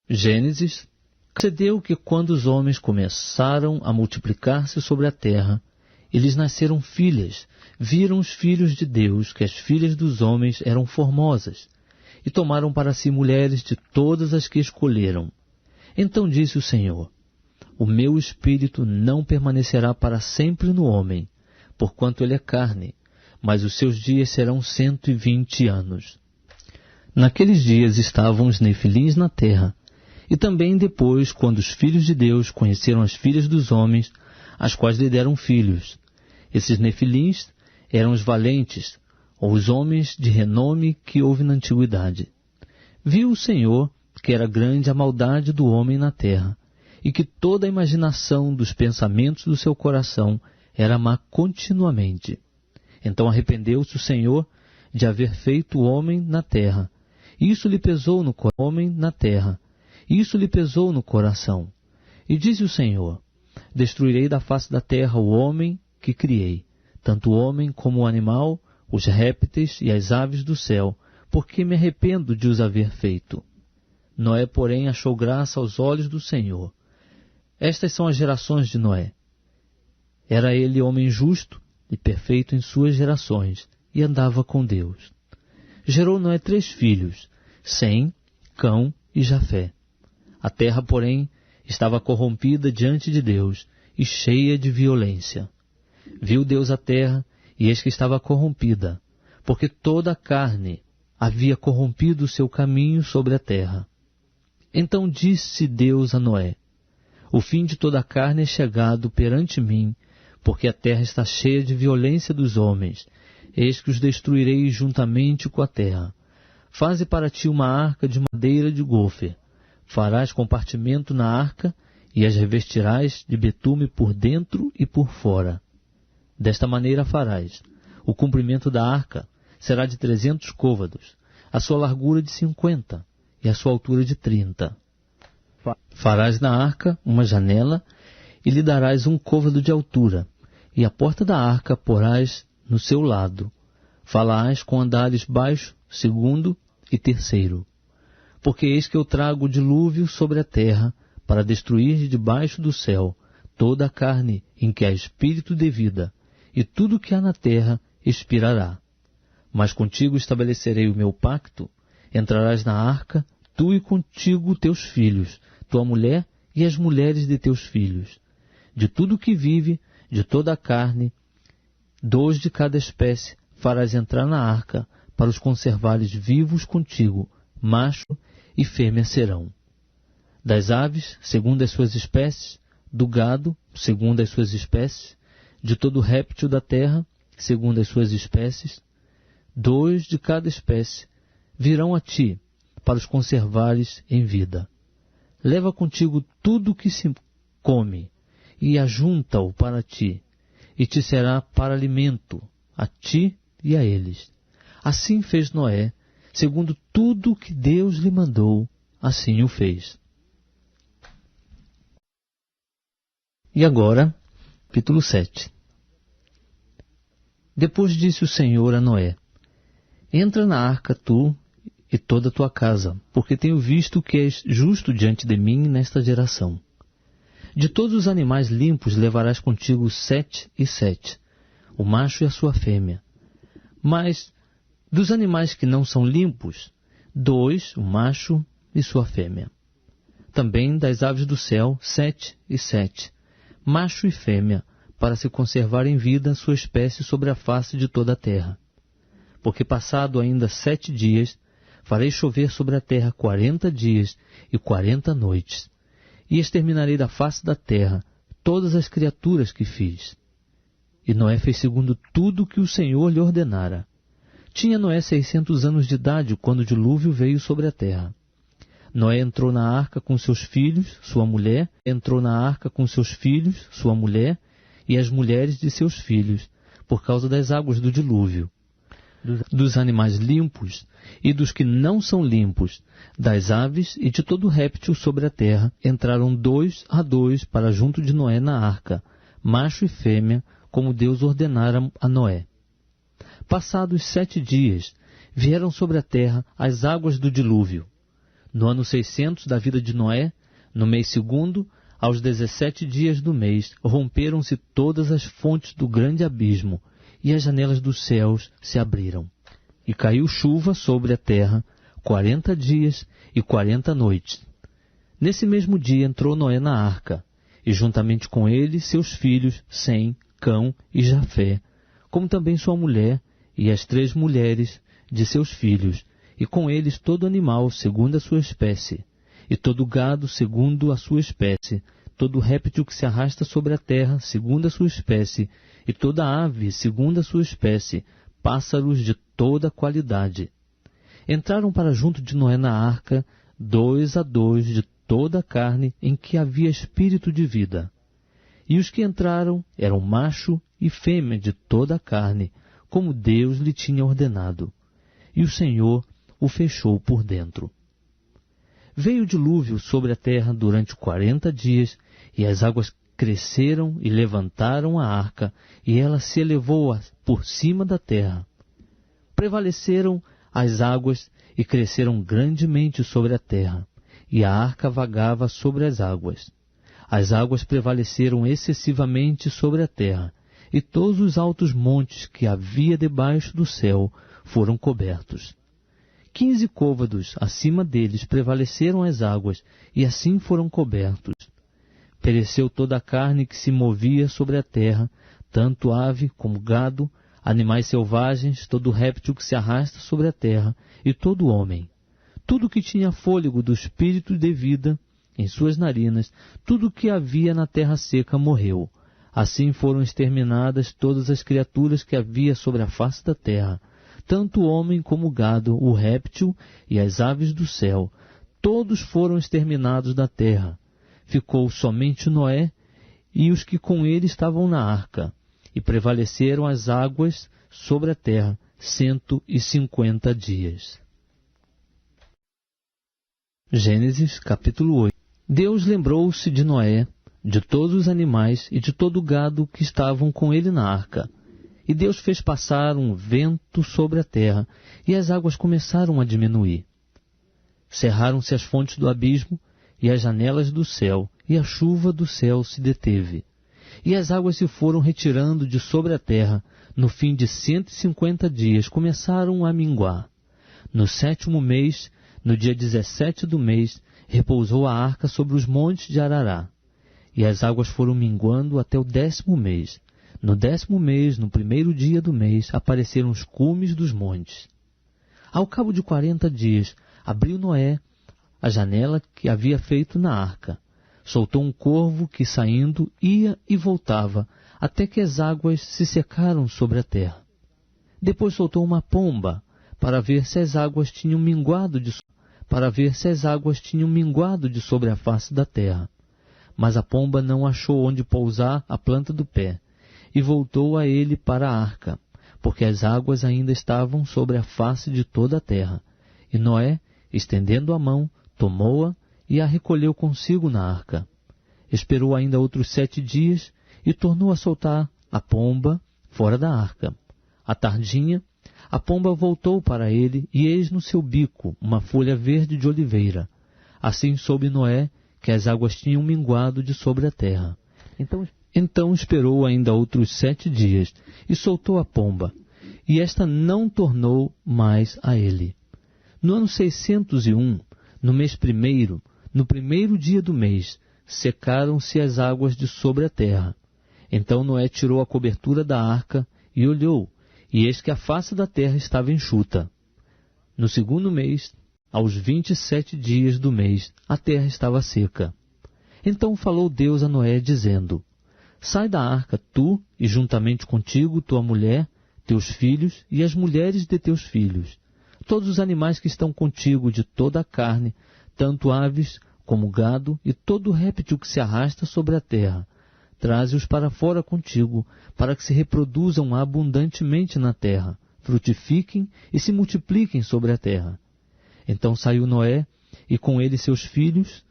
Gênesis. Sucedeu que quando os homens começaram a multiplicar-se sobre a terra, e lhes nasceram filhas, viram os filhos de Deus que as filhas dos homens eram formosas, e tomaram para si mulheres de todas as que escolheram. Então disse o Senhor: o meu espírito não permanecerá para sempre no homem, porquanto ele é carne, mas os seus dias serão 120 anos. Naqueles dias estavam os nefilins na terra, e também depois, quando os filhos de Deus conheceram as filhas dos homens, as quais lhe deram filhos. Esses nefilins eram os valentes, ou os homens de renome que houve na antiguidade. Viu o Senhor que era grande a maldade do homem na terra, e que toda a imaginação dos pensamentos do seu coração era má continuamente. Então arrependeu-se o Senhor de haver feito o homem na terra. Isso lhe pesou no homem na terra. Isso lhe pesou no coração. E disse o Senhor: destruirei da face da terra o homem que criei, tanto o homem como o animal, os répteis e as aves do céu, porque me arrependo de os haver feito. Noé, porém, achou graça aos olhos do Senhor. Estas são as gerações de Noé. Era ele homem justo e perfeito em suas gerações, e andava com Deus. Gerou Noé 3 filhos, Sem, Cão e Jafé. A terra, porém, estava corrompida diante de Deus e cheia de violência. Viu Deus a terra, e eis que estava corrompida, porque toda a carne havia corrompido o seu caminho sobre a terra. Então disse Deus a Noé: o fim de toda a carne é chegado perante mim, porque a terra está cheia de violência dos homens. Eis que os destruirei juntamente com a terra. Faze para ti uma arca de madeira de gofer. Farás compartimento na arca e as revestirás de betume por dentro e por fora. Desta maneira farás. O comprimento da arca será de 300 côvados, a sua largura de 50 e a sua altura de 30. Farás na arca uma janela e lhe darás 1 côvado de altura, e a porta da arca porás no seu lado. Falás com andares baixo, 2º e 3º. Porque eis que eu trago o dilúvio sobre a terra, para destruir de debaixo do céu toda a carne em que há espírito de vida, e tudo que há na terra expirará. Mas contigo estabelecerei o meu pacto: entrarás na arca, tu e contigo teus filhos, tua mulher e as mulheres de teus filhos. De tudo que vive, de toda a carne, 2 de cada espécie farás entrar na arca, para os conservares vivos contigo, macho e fêmea serão. Das aves, segundo as suas espécies, do gado, segundo as suas espécies, de todo réptil da terra, segundo as suas espécies, 2 de cada espécie virão a ti, para os conservares em vida. Leva contigo tudo o que se come, e ajunta-o para ti, e te será para alimento, a ti e a eles. Assim fez Noé, segundo tudo o que Deus lhe mandou, assim o fez. E agora, capítulo 7. Depois disse o Senhor a Noé: entra na arca tu e toda a tua casa, porque tenho visto que és justo diante de mim nesta geração. De todos os animais limpos levarás contigo 7 e 7, o macho e a sua fêmea. Mas dos animais que não são limpos, 2, o macho e sua fêmea. Também das aves do céu, 7 e 7, macho e fêmea, para se conservar em vida a sua espécie sobre a face de toda a terra. Porque passado ainda 7 dias, farei chover sobre a terra 40 dias e 40 noites, e exterminarei da face da terra todas as criaturas que fiz. E Noé fez segundo tudo que o Senhor lhe ordenara. Tinha Noé 600 anos de idade quando o dilúvio veio sobre a terra. Noé entrou na arca com seus filhos, sua mulher, e as mulheres de seus filhos, por causa das águas do dilúvio. Dos animais limpos e dos que não são limpos, das aves e de todo réptil sobre a terra, entraram 2 a 2 para junto de Noé na arca, macho e fêmea, como Deus ordenara a Noé. Passados 7 dias, vieram sobre a terra as águas do dilúvio. No ano 600 da vida de Noé, no mês segundo, aos 17 dias do mês, romperam-se todas as fontes do grande abismo, e as janelas dos céus se abriram. E caiu chuva sobre a terra, 40 dias e 40 noites. Nesse mesmo dia entrou Noé na arca, e juntamente com ele seus filhos, Sem, Cão e Jafé, como também sua mulher e as 3 mulheres de seus filhos, e com eles todo animal segundo a sua espécie, e todo gado segundo a sua espécie, todo réptil que se arrasta sobre a terra segundo a sua espécie, e toda ave segundo a sua espécie, pássaros de toda qualidade. Entraram para junto de Noé na arca, 2 a 2 de toda a carne em que havia espírito de vida. E os que entraram eram macho e fêmea de toda a carne, como Deus lhe tinha ordenado. E o Senhor o fechou por dentro. Veio o dilúvio sobre a terra durante 40 dias, e as águas cresceram e levantaram a arca, e ela se elevou por cima da terra. Prevaleceram as águas e cresceram grandemente sobre a terra, e a arca vagava sobre as águas. As águas prevaleceram excessivamente sobre a terra, e todos os altos montes que havia debaixo do céu foram cobertos. 15 côvados acima deles prevaleceram as águas, e assim foram cobertos. Pereceu toda a carne que se movia sobre a terra, tanto ave como gado, animais selvagens, todo réptil que se arrasta sobre a terra, e todo homem. Tudo que tinha fôlego do espírito de vida em suas narinas, tudo que havia na terra seca morreu. Assim foram exterminadas todas as criaturas que havia sobre a face da terra, tanto o homem como o gado, o réptil e as aves do céu. Todos foram exterminados da terra. Ficou somente Noé e os que com ele estavam na arca, e prevaleceram as águas sobre a terra 150 dias. Gênesis capítulo 8. Deus lembrou-se de Noé, de todos os animais e de todo o gado que estavam com ele na arca. E Deus fez passar um vento sobre a terra, e as águas começaram a diminuir. Cerraram-se as fontes do abismo, e as janelas do céu, e a chuva do céu se deteve. E as águas se foram retirando de sobre a terra. No fim de 150 dias começaram a minguar. No 7º mês, no dia 17 do mês, repousou a arca sobre os montes de Arará. E as águas foram minguando até o 10º mês. No 10º mês, no 1º dia do mês, apareceram os cumes dos montes. Ao cabo de 40 dias, abriu Noé a janela que havia feito na arca. Soltou um corvo que, saindo, ia e voltava, até que as águas se secaram sobre a terra. Depois soltou uma pomba, para ver se as águas tinham minguado de sobre a face da terra. Mas a pomba não achou onde pousar a planta do pé, e voltou a ele para a arca, porque as águas ainda estavam sobre a face de toda a terra. E Noé, estendendo a mão, tomou-a e a recolheu consigo na arca. Esperou ainda outros 7 dias e tornou a soltar a pomba fora da arca. À tardinha, a pomba voltou para ele, e eis no seu bico uma folha verde de oliveira. Assim soube Noé que as águas tinham minguado de sobre a terra. Então esperou ainda outros 7 dias, e soltou a pomba, e esta não tornou mais a ele. No ano 601, no mês 1º, no 1º dia do mês, secaram-se as águas de sobre a terra. Então Noé tirou a cobertura da arca e olhou, e eis que a face da terra estava enxuta. No 2º mês, aos 27 dias do mês, a terra estava seca. Então falou Deus a Noé, dizendo: Sai da arca, tu, e juntamente contigo tua mulher, teus filhos e as mulheres de teus filhos, todos os animais que estão contigo de toda a carne, tanto aves como gado, e todo réptil que se arrasta sobre a terra. Traze-os para fora contigo, para que se reproduzam abundantemente na terra, frutifiquem e se multipliquem sobre a terra. Então saiu Noé, e com ele seus filhos,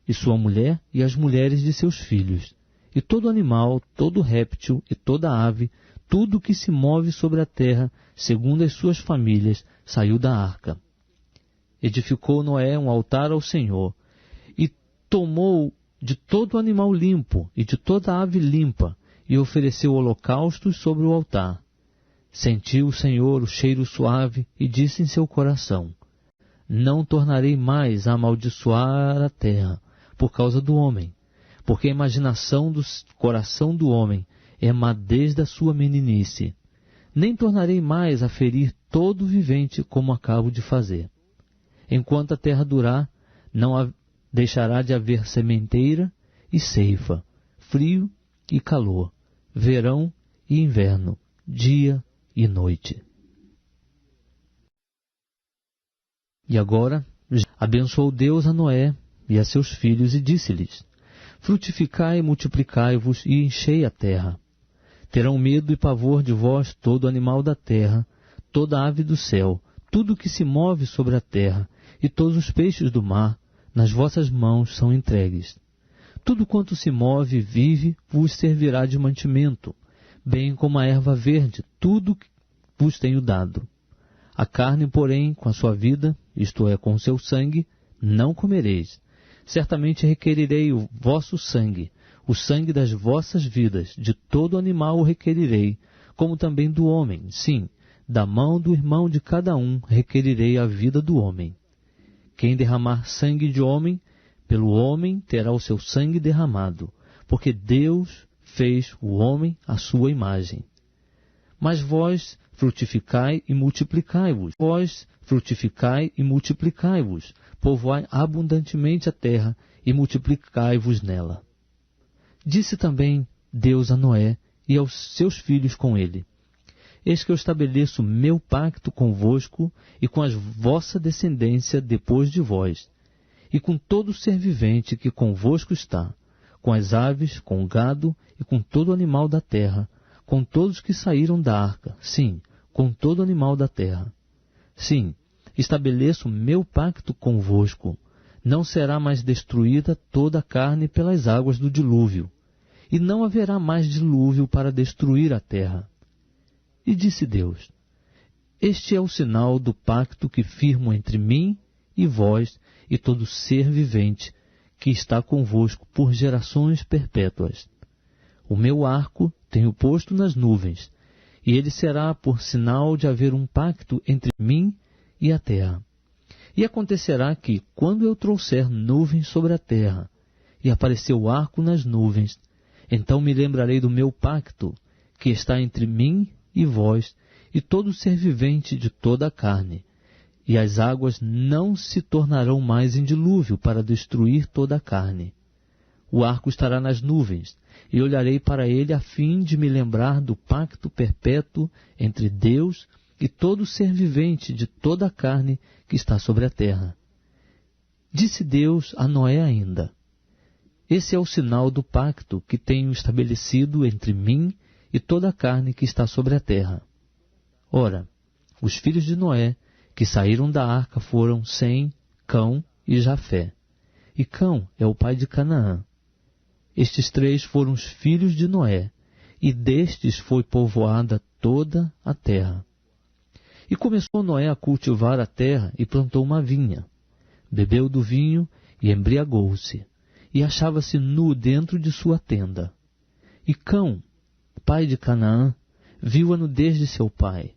e sua mulher, e as mulheres de seus filhos. E todo animal, todo réptil e toda ave, tudo que se move sobre a terra, segundo as suas famílias, saiu da arca. edificou Noé um altar ao Senhor, e tomou de todo animal limpo e de toda ave limpa, e ofereceu holocaustos sobre o altar. Sentiu o Senhor o cheiro suave, e disse em seu coração: não tornarei mais a amaldiçoar a terra por causa do homem, porque a imaginação do coração do homem é má desde a sua meninice. Nem tornarei mais a ferir todo vivente como acabo de fazer. Enquanto a terra durar, não deixará de haver sementeira e ceifa, frio e calor, verão e inverno, dia e noite. E agora abençoou Deus a Noé e a seus filhos e disse-lhes: frutificai e multiplicai-vos e enchei a terra. Terão medo e pavor de vós todo animal da terra, toda ave do céu, tudo que se move sobre a terra, e todos os peixes do mar, nas vossas mãos são entregues. Tudo quanto se move e vive vos servirá de mantimento, bem como a erva verde, tudo vos tenho dado. A carne, porém, com a sua vida, isto é, com o seu sangue, não comereis. Certamente requerirei o vosso sangue, o sangue das vossas vidas, de todo animal o requerirei, como também do homem, sim, da mão do irmão de cada um requerirei a vida do homem. Quem derramar sangue de homem, pelo homem terá o seu sangue derramado, porque Deus fez o homem à sua imagem. Mas vós frutificai e multiplicai-vos. Vós frutificai e multiplicai-vos. Povoai abundantemente a terra e multiplicai-vos nela. Disse também Deus a Noé e aos seus filhos com ele: eis que eu estabeleço meu pacto convosco e com a vossa descendência depois de vós, e com todo ser vivente que convosco está, com as aves, com o gado e com todo animal da terra, com todos que saíram da arca, sim, com todo animal da terra. Sim, estabeleço meu pacto convosco. Não será mais destruída toda a carne pelas águas do dilúvio, e não haverá mais dilúvio para destruir a terra. E disse Deus: este é o sinal do pacto que firmo entre mim e vós e todo ser vivente que está convosco por gerações perpétuas. O meu arco tenho posto nas nuvens, e ele será por sinal de haver um pacto entre mim e a terra. E acontecerá que, quando eu trouxer nuvens sobre a terra, e aparecer o arco nas nuvens, então me lembrarei do meu pacto, que está entre mim e vós, e todo ser vivente de toda a carne, e as águas não se tornarão mais em dilúvio para destruir toda a carne. O arco estará nas nuvens, e olharei para ele a fim de me lembrar do pacto perpétuo entre Deus e todo ser vivente de toda a carne que está sobre a terra. Disse Deus a Noé ainda: esse é o sinal do pacto que tenho estabelecido entre mim e toda a carne que está sobre a terra. Ora, os filhos de Noé que saíram da arca foram Sem, Cão e Jafé. E Cão é o pai de Canaã. Estes três foram os filhos de Noé, e destes foi povoada toda a terra. E começou Noé a cultivar a terra e plantou uma vinha. Bebeu do vinho e embriagou-se, e achava-se nu dentro de sua tenda. E Cão, pai de Canaã, viu a nudez de seu pai,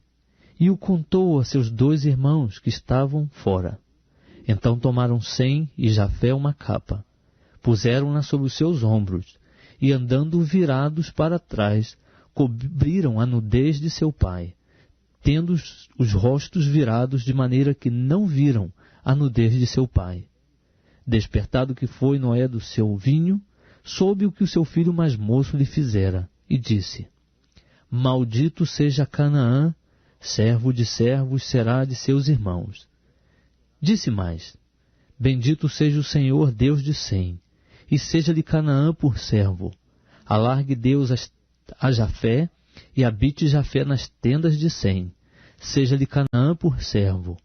e o contou a seus 2 irmãos que estavam fora. Então tomaram Sem e Jafé uma capa, puseram-na sobre os seus ombros, e andando virados para trás, cobriram a nudez de seu pai, tendo os rostos virados de maneira que não viram a nudez de seu pai. Despertado que foi Noé do seu vinho, soube o que o seu filho mais moço lhe fizera, e disse: maldito seja Canaã, servo de servos será de seus irmãos. Disse mais: bendito seja o Senhor Deus de Sem, e seja-lhe Canaã por servo. Alargue Deus a Jafé, e habite Jafé nas tendas de Sem. Seja-lhe Canaã por servo.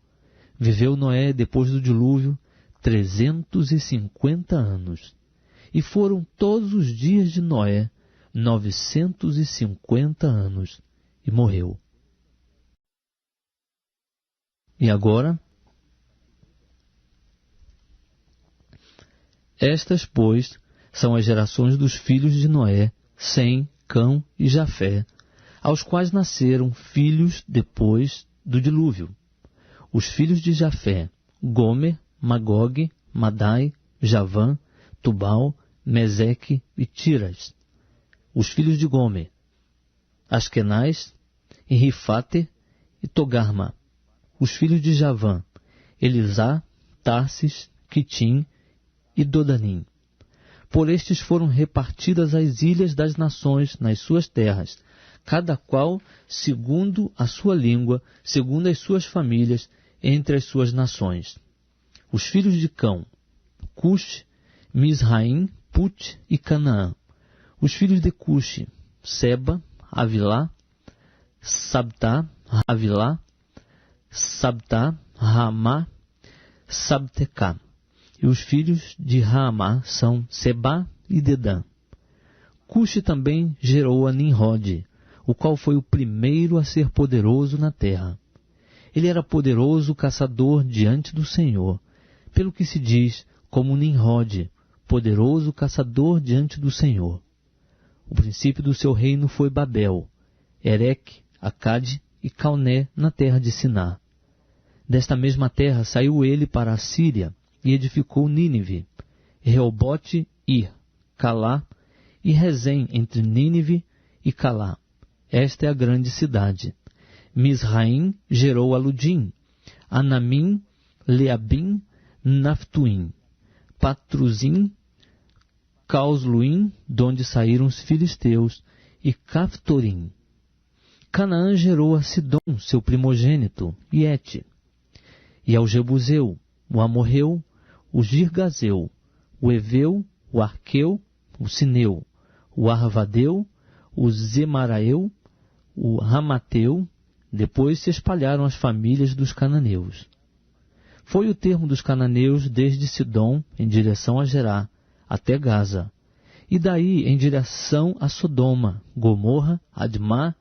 Viveu Noé, depois do dilúvio, 350 anos. E foram todos os dias de Noé 950 anos, e morreu. E agora, Estas, pois, são as gerações dos filhos de Noé, Sem, Cão e Jafé, aos quais nasceram filhos depois do dilúvio. Os filhos de Jafé: Gomer, Magog, Madai, Javã, Tubal, Meseque e Tiras. Os filhos de Gomer: Askenaz, Rifate e Togarma. Os filhos de Javã: Elisá, Tarsis, Quitim e Dodanim. Por estes foram repartidas as ilhas das nações nas suas terras, cada qual segundo a sua língua, segundo as suas famílias, entre as suas nações. Os filhos de Cão: Cush, Misraim, Put e Canaã. Os filhos de Cush: Seba, Avilá, Sabtá, Havilá, Sabtá, Ramá, Sabtecá. E os filhos de Ramá são Sebá e Dedã. Cush também gerou a Nimrod, o qual foi o primeiro a ser poderoso na terra. Ele era poderoso caçador diante do Senhor, pelo que se diz como Nimrod, poderoso caçador diante do Senhor. O princípio do seu reino foi Babel, Ereque, Acade e Calné na terra de Siná. Desta mesma terra saiu ele para a Síria e edificou Nínive, Reobote, Ir, Calá e Rezém entre Nínive e Calá. Esta é a grande cidade. Misraim gerou Aludim, Anamim, Leabim, Naftuim, Patruzim, Causluim, donde saíram os filisteus, e Caftorim. Canaã gerou a Sidom, seu primogênito, e Et, e ao Jebuseu, o Amorreu, o Girgazeu, o Eveu, o Arqueu, o Sineu, o Arvadeu, o Zemaraeu, o Ramateu. Depois se espalharam as famílias dos cananeus. Foi o termo dos cananeus desde Sidom em direção a Gerá, até Gaza, e daí em direção a Sodoma, Gomorra, Admá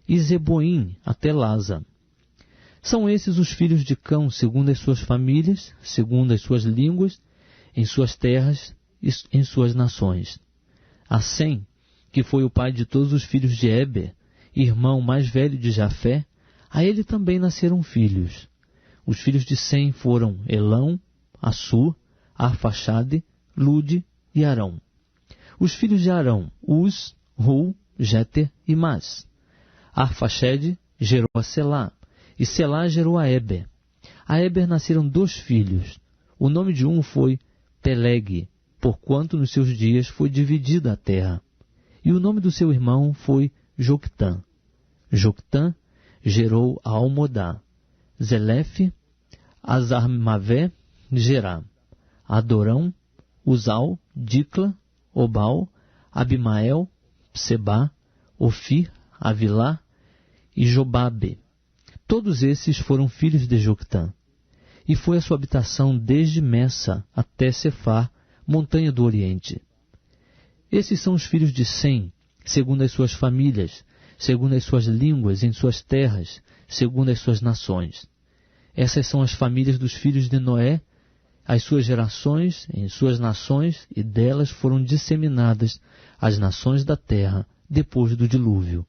e Zeboim, até Laza. São esses os filhos de Cão, segundo as suas famílias, segundo as suas línguas, em suas terras e em suas nações. A Sem, que foi o pai de todos os filhos de Eber, irmão mais velho de Jafé, a ele também nasceram filhos. Os filhos de Sem foram Elão, Assur, Arfaxade, Lude e Arão. Os filhos de Arão: Uz, Ru, Jeter e Mas. Arfaxade gerou a Selá, e Selá gerou a Eber. A Eber nasceram 2 filhos. O nome de um foi Peleg, porquanto nos seus dias foi dividida a terra. E o nome do seu irmão foi Joctã. Joctã gerou a Almodá, Zelefe, Azarmavé, Gerá, Adorão, Uzal, Dicla, Obal, Abimael, Sebá, Ofir, Avilá e Jobabe. Todos esses foram filhos de Joctã. E foi a sua habitação desde Messa até Cefar, montanha do Oriente. Esses são os filhos de Sem, segundo as suas famílias, segundo as suas línguas, em suas terras, segundo as suas nações. Essas são as famílias dos filhos de Noé, as suas gerações, em suas nações, e delas foram disseminadas as nações da terra depois do dilúvio.